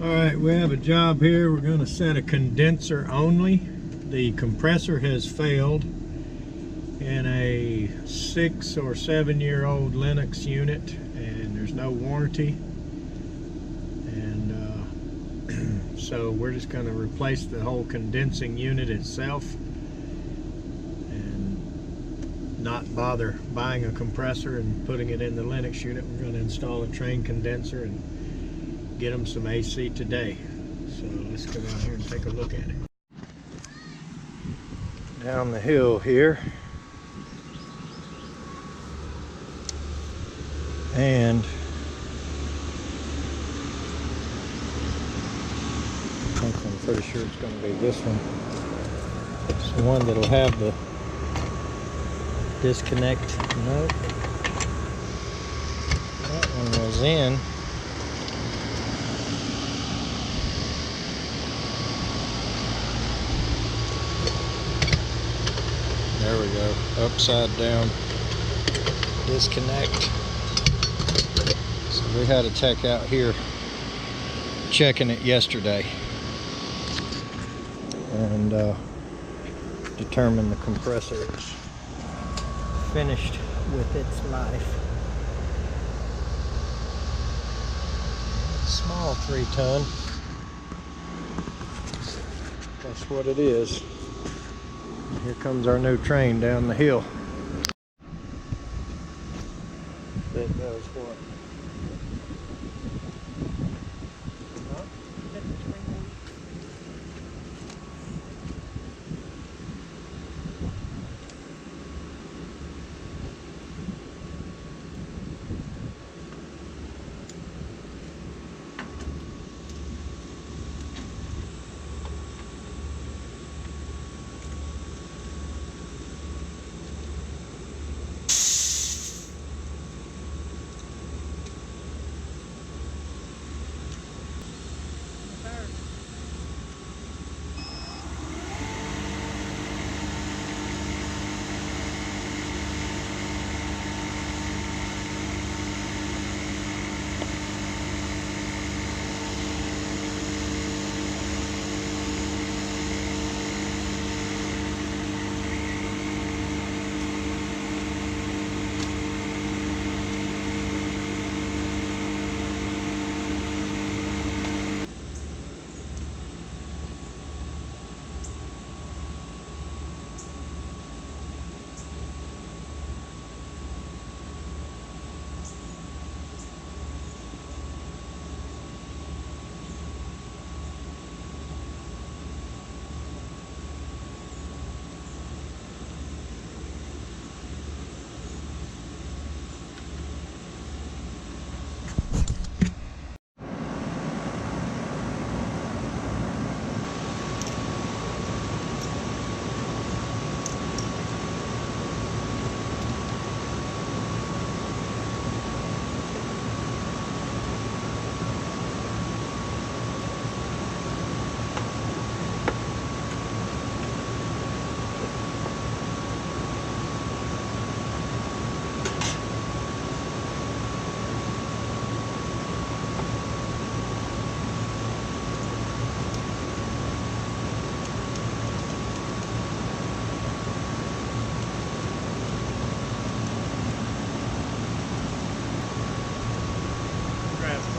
Alright, we have a job here. We're going to set a condenser only. The compressor has failed in a 6 or 7 year old Linux unit, and there's no warranty. And so we're just going to replace the whole condensing unit itself and not bother buying a compressor and putting it in the Linux unit. We're going to install a train condenser and get them some AC today. So let's go down here and take a look at it. Down the hill here, and I'm pretty sure it's going to be this one. It's the one that'll have the disconnect. Nope, that one was in. There we go, upside down disconnect. So we had a tech out here checking it yesterday and determined the compressor is finished with its life. Small 3-ton. That's what it is. Here comes our new train down the hill. That does what?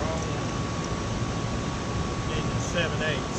Wrong one. Getting 7/8.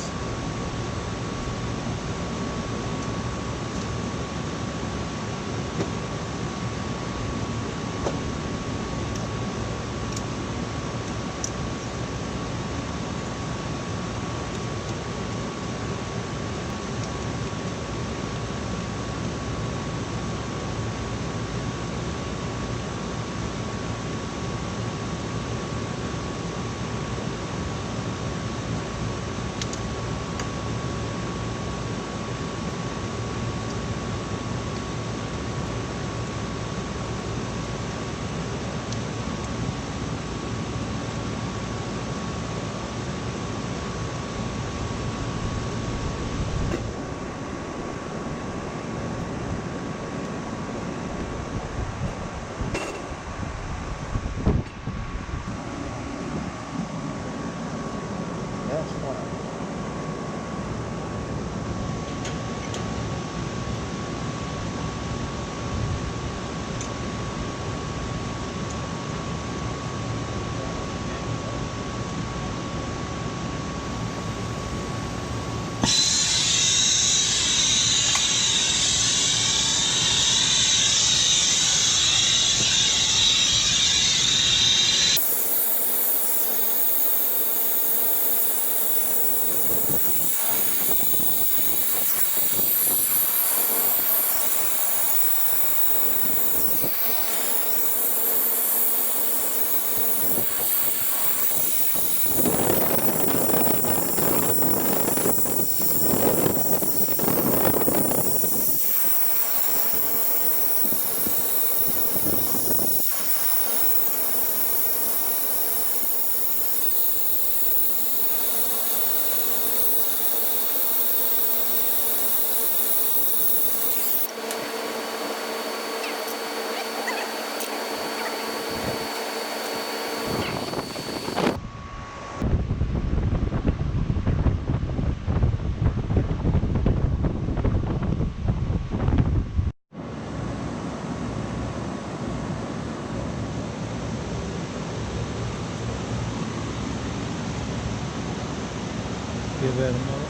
Give that a moment.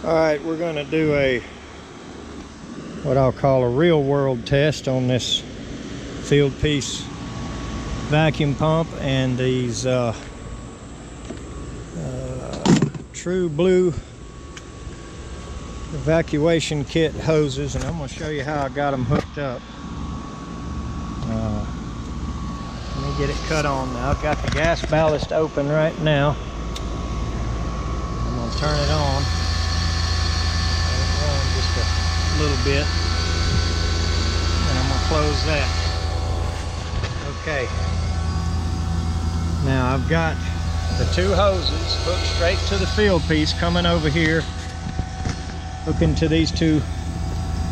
All right, we're going to do what I'll call a real world test on this field piece vacuum pump and these TruBlu evacuation kit hoses, and I'm going to show you how I got them hooked up. Let me get it cut on now. I've got the gas ballast open right now. I'm going to turn it on. Just a little bit, and I'm going to close that. Okay, now I've got the two hoses hooked straight to the field piece coming over here, hooking to these two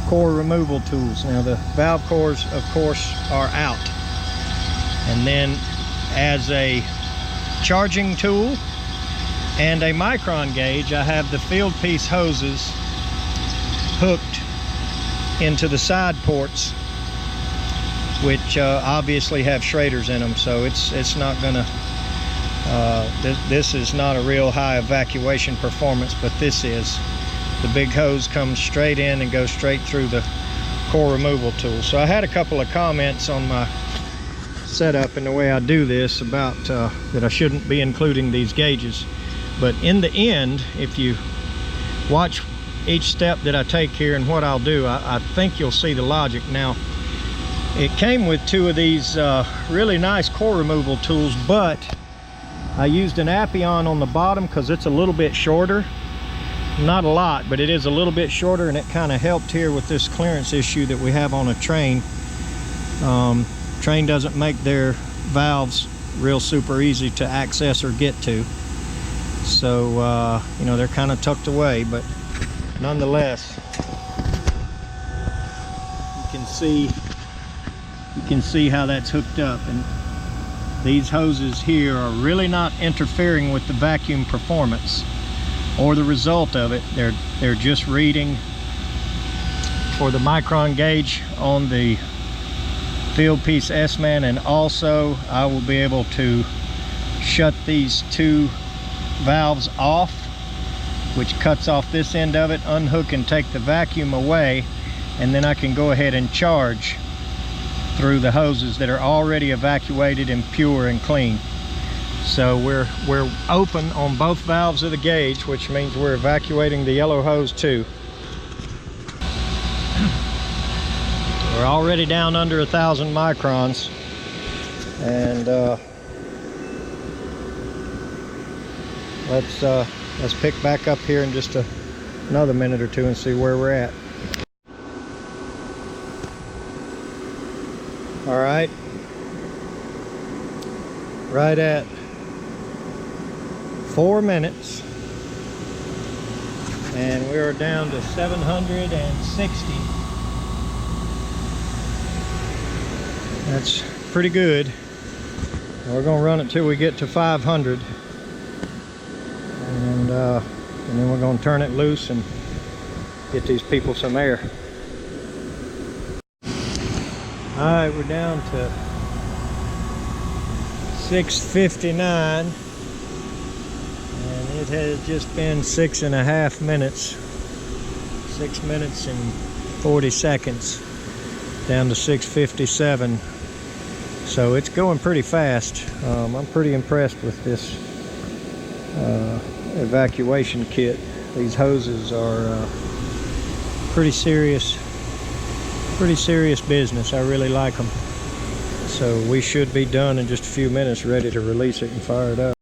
core removal tools. Now the valve cores of course are out, and then as a charging tool and a micron gauge, I have the field piece hoses hooked into the side ports, which obviously have Schraders in them, so it's not gonna this is not a real high evacuation performance, but this is. The big hose comes straight in and goes straight through the core removal tool. So I had a couple of comments on my setup and the way I do this about that I shouldn't be including these gauges, but in the end, if you watch each step that I take here and what I'll do, I think you'll see the logic. Now, it came with two of these really nice core removal tools, but I used an Appion on the bottom because it's a little bit shorter. Not a lot, but it is a little bit shorter, and it kind of helped here with this clearance issue that we have on a train. Train doesn't make their valves real super easy to access or get to. So, you know, they're kind of tucked away, but nonetheless, you can see how that's hooked up, and these hoses here are really not interfering with the vacuum performance or the result of it. They're just reading for the micron gauge on the field piece S-Man, and also I will be able to shut these two valves off, which cuts off this end of it, unhook and take the vacuum away, and then I can go ahead and charge through the hoses that are already evacuated and pure and clean. So we're open on both valves of the gauge, which means we're evacuating the yellow hose too. We're already down under 1,000 microns, and let's pick back up here in just another minute or two and see where we're at. All right, right at 4 minutes, and we are down to 760. That's pretty good. We're gonna run it till we get to 500, and then we're gonna turn it loose and get these people some air. All right, we're down to 659, and it has just been 6.5 minutes, 6 minutes and 40 seconds, down to 657. So it's going pretty fast. I'm pretty impressed with this evacuation kit. These hoses are pretty serious business. I really like them. So we should be done in just a few minutes, ready to release it and fire it up.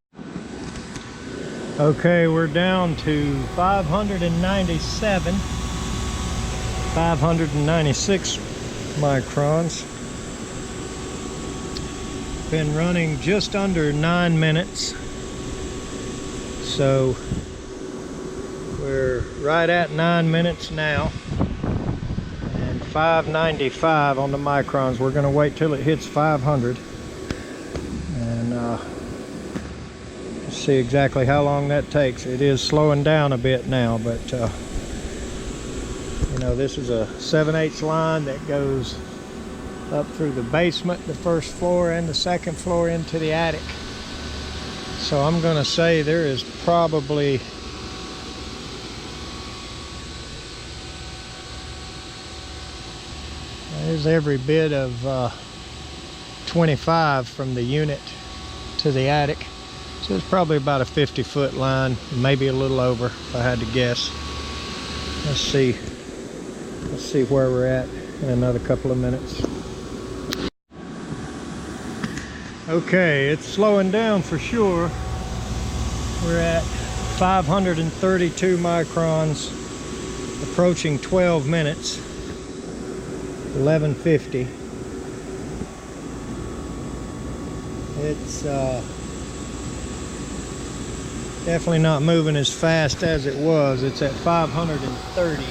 Okay, we're down to 597, 596 microns. Been running just under 9 minutes. So we're right at 9 minutes now. 595 on the microns. We're going to wait till it hits 500 and see exactly how long that takes. It is slowing down a bit now, but You know, this is a 7/8 line that goes up through the basement, the first floor, and the second floor into the attic. So I'm gonna say there is probably there's every bit of 25 from the unit to the attic. So it's probably about a 50-foot line, maybe a little over if I had to guess. Let's see where we're at in another couple of minutes. Okay, it's slowing down for sure. We're at 532 microns, approaching 12 minutes, 11:50. It's definitely not moving as fast as it was. It's at 530.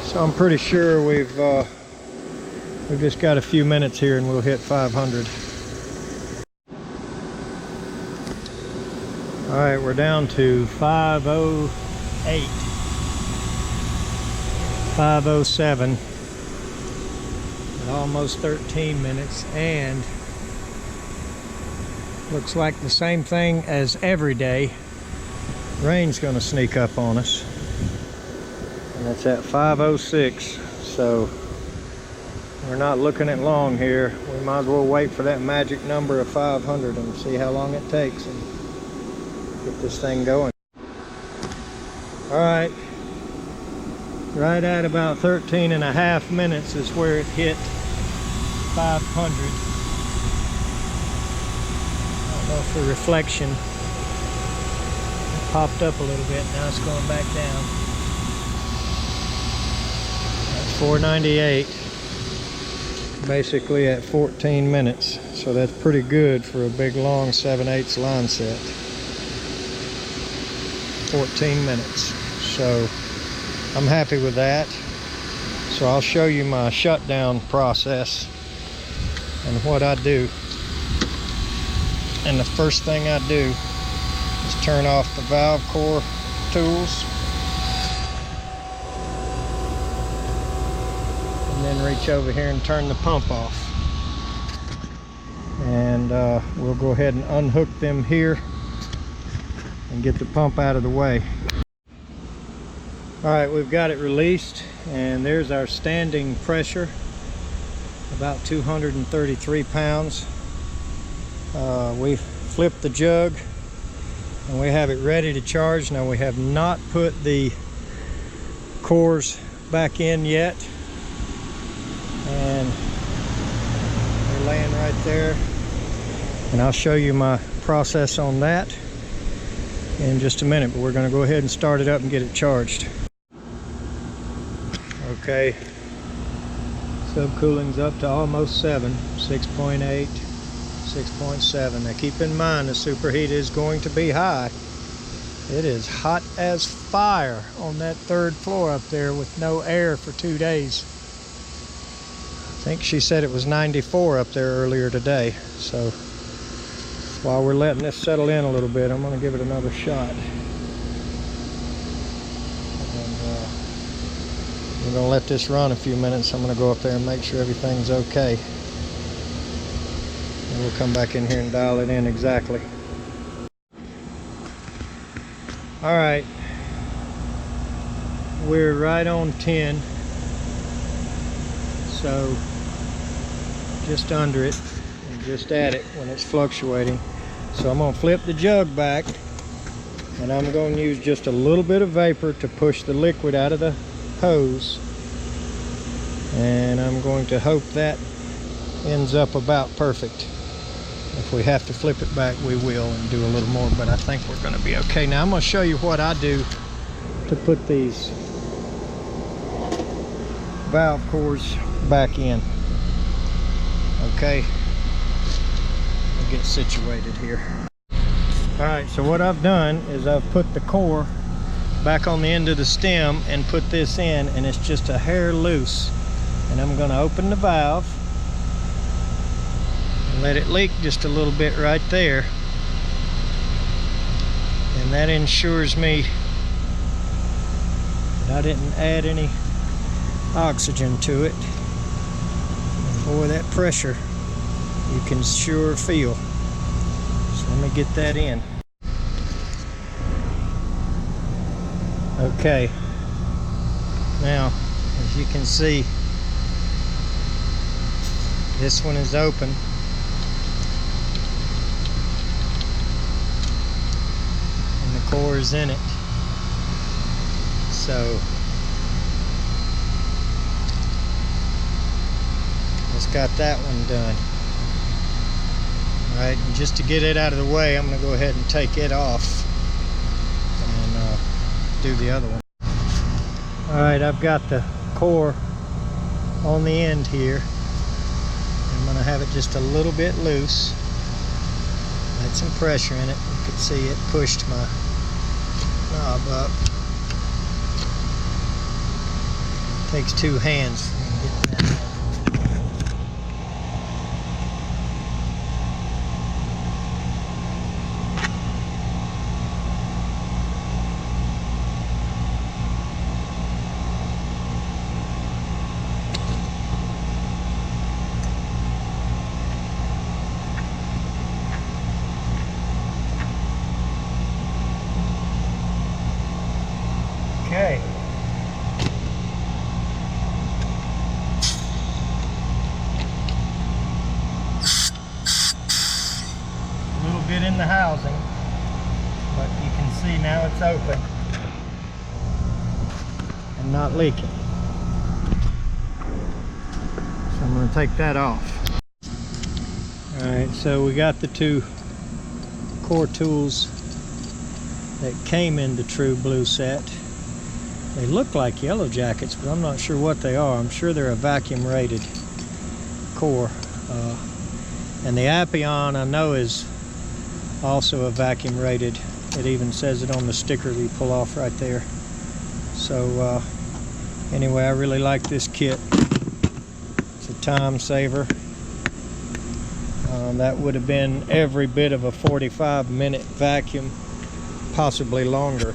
So I'm pretty sure we've just got a few minutes here and we'll hit 500. All right, we're down to 508, 507, at almost 13 minutes, and looks like the same thing as every day. Rain's gonna sneak up on us. And it's at 506, so we're not looking at long here. We might as well wait for that magic number of 500 and see how long it takes and get this thing going. All right, right at about 13.5 minutes is where it hit 500. I don't know if the reflection popped up a little bit. Now it's going back down. 498, basically at 14 minutes. So that's pretty good for a big long 7/8 line set. 14 minutes. So I'm happy with that. So I'll show you my shutdown process and what I do. And the first thing I do is turn off the valve core tools. Then reach over here and turn the pump off, and we'll go ahead and unhook them here and get the pump out of the way. All right, we've got it released, and there's our standing pressure, about 233 pounds. We flipped the jug and we have it ready to charge. Now, we have not put the cores back in yet, and they're laying right there, and I'll show you my process on that in just a minute, but we're going to go ahead and start it up and get it charged. Okay, subcooling's up to almost 7, 6.8, 6.7. Now keep in mind the superheat is going to be high. It is hot as fire on that 3rd floor up there with no air for 2 days. I think she said it was 94 up there earlier today. So while we're letting this settle in a little bit, I'm going to give it another shot. And we're going to let this run a few minutes. I'm going to go up there and make sure everything's okay. And we'll come back in here and dial it in exactly. All right, we're right on 10. So just under it and just at it when it's fluctuating. So I'm going to flip the jug back, and I'm going to use just a little bit of vapor to push the liquid out of the hose, and I'm going to hope that ends up about perfect. If we have to flip it back, we will, and do a little more, but I think we're going to be okay. Now I'm going to show you what I do to put these valve cores back in. Okay, we'll get situated here. All right, so what I've done is I've put the core back on the end of the stem and put this in, and it's just a hair loose. And I'm going to open the valve and let it leak just a little bit right there, and that ensures me I didn't add any oxygen to it. And boy, that pressure you can sure feel. So let me get that in. Okay, now as you can see, this one is open. And the core is in it. So just got that one done. Alright, and just to get it out of the way, I'm going to go ahead and take it off and do the other one. Alright, I've got the core on the end here. I'm going to have it just a little bit loose. Had some pressure in it. You could see it pushed my knob up. Takes two hands for me to get that out. Okay. A little bit in the housing, but you can see now it's open and not leaking. So I'm going to take that off. Alright, so we got the two core tools that came in the TruBlu set. They look like yellow jackets, but I'm not sure what they are. I'm sure they're a vacuum rated core. And the Appion I know is also a vacuum rated. It even says it on the sticker that you pull off right there. So anyway, I really like this kit. It's a time saver. That would have been every bit of a 45-minute vacuum, possibly longer.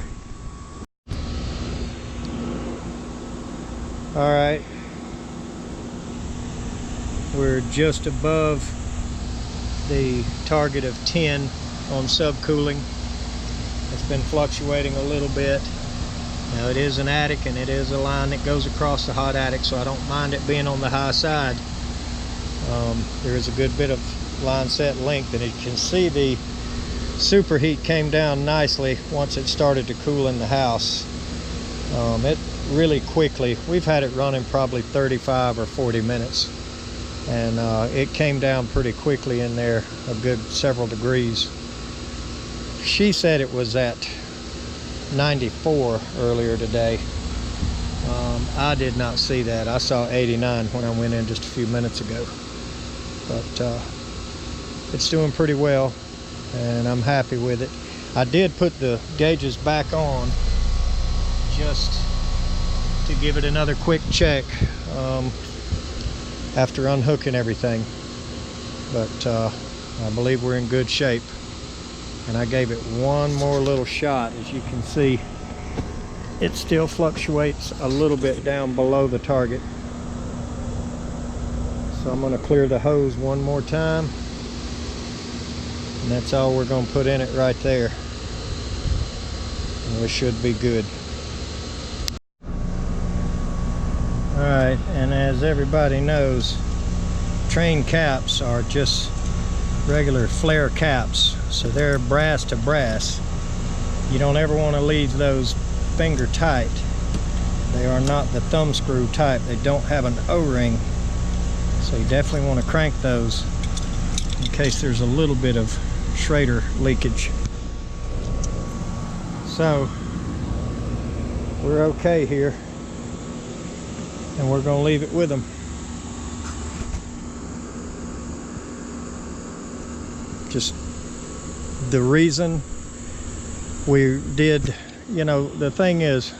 Alright, we're just above the target of 10 on subcooling. It's been fluctuating a little bit. Now it is an attic and it is a line that goes across the hot attic, so I don't mind it being on the high side. There is a good bit of line set length, and you can see the superheat came down nicely once it started to cool in the house. It really quickly, we've had it running probably 35 or 40 minutes, and it came down pretty quickly in there, a good several degrees. She said it was at 94 earlier today. I did not see that. I saw 89 when I went in just a few minutes ago, but it's doing pretty well and I'm happy with it. I did put the gauges back on just to give it another quick check after unhooking everything, but I believe we're in good shape. And I gave it one more little shot. As you can see, it still fluctuates a little bit down below the target. So I'm going to clear the hose one more time, and that's all we're going to put in it right there, and we should be good. Alright, and as everybody knows, train caps are just regular flare caps, so they're brass to brass. You don't ever want to leave those finger tight. They are not the thumb screw type. They don't have an O-ring, so you definitely want to crank those in case there's a little bit of Schrader leakage. So we're okay here, and we're going to leave it with them. Just the reason we did, you know, the thing is,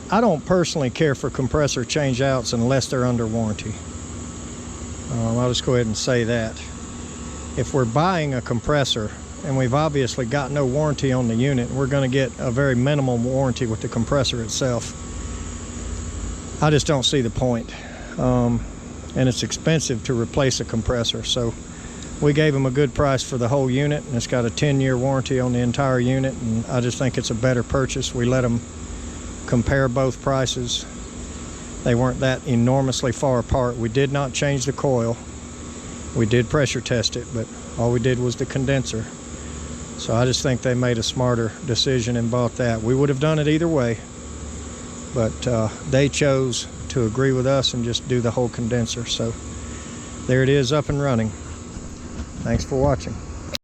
I don't personally care for compressor change outs unless they're under warranty. I'll just go ahead and say that. If we're buying a compressor and we've obviously got no warranty on the unit, we're going to get a very minimal warranty with the compressor itself. I just don't see the point. And it's expensive to replace a compressor, so we gave them a good price for the whole unit, and it's got a 10-year warranty on the entire unit, and I just think it's a better purchase. We let them compare both prices. They weren't that enormously far apart. We did not change the coil. We did pressure test it, but all we did was the condenser. So I just think they made a smarter decision and bought that. We would have done it either way, but they chose to agree with us and just do the whole condenser. So there it is, up and running. Thanks for watching.